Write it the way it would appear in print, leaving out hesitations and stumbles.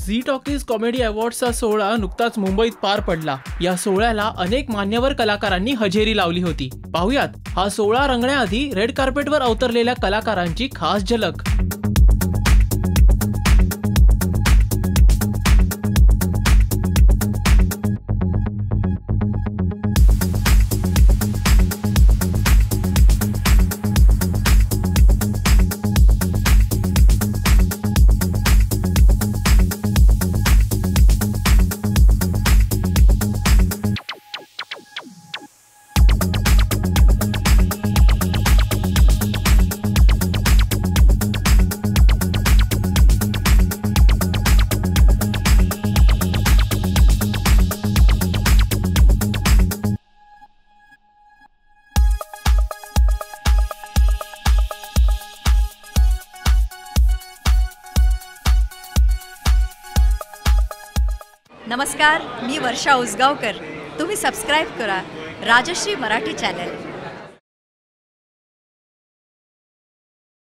झी talkies comedy अवॉर्ड्सचा सोहळा नुकताच मुंबईत पार पडला। या सोहळ्याला अनेक मान्यवर कलाकारांनी हजेरी लावली होती। पाहुयात हा सोहळा रंगण्याआधी रेड कार्पेटवर अवतरलेल्या कलाकारांची खास झलक। नमस्कार, मी वर्षा उसगावकर। तुम्ही सबस्क्राइब करा राजश्री मराठी चॅनल।